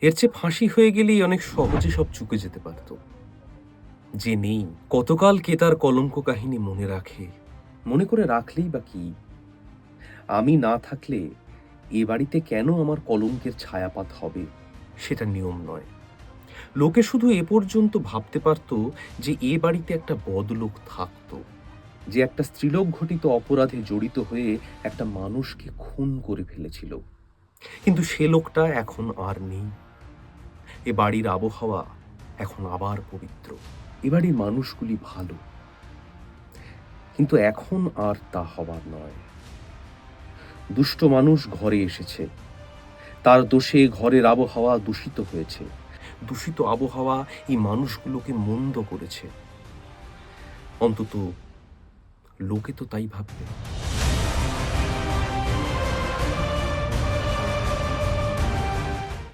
এর চেয়ে ফাঁসি হয়ে গেলেই অনেক সহজে সব চুকে যেতে পারত। যে নেই, কতকাল কে তার কলঙ্ক কাহিনী মনে রাখে? মনে করে রাখলেই বা কি? আমি না থাকলে এ বাড়িতে কেন আমার কলঙ্কের ছায়াপাত হবে সেটা নিয়ম নয়। লোকে শুধু এ পর্যন্ত ভাবতে পারত যে এ বাড়িতে একটা বদলোক থাকতো, যে একটা স্ত্রীলোক ঘটিত অপরাধে জড়িত হয়ে একটা মানুষকে খুন করে ফেলেছিল। কিন্তু সে লোকটা এখন আর নেই। এ বাড়ির আবহাওয়া এখন আবার পবিত্র। এ বাড়ির মানুষগুলি ভালো, কিন্তু এখন আর তা হবার নয়। দুষ্ট মানুষ ঘরে এসেছে, তার দোষে ঘরের আবহাওয়া দূষিত হয়েছে। দূষিত আবহাওয়া এই মানুষগুলোকে মন্দ করেছে। অন্তত লোকে তো তাই ভাববে।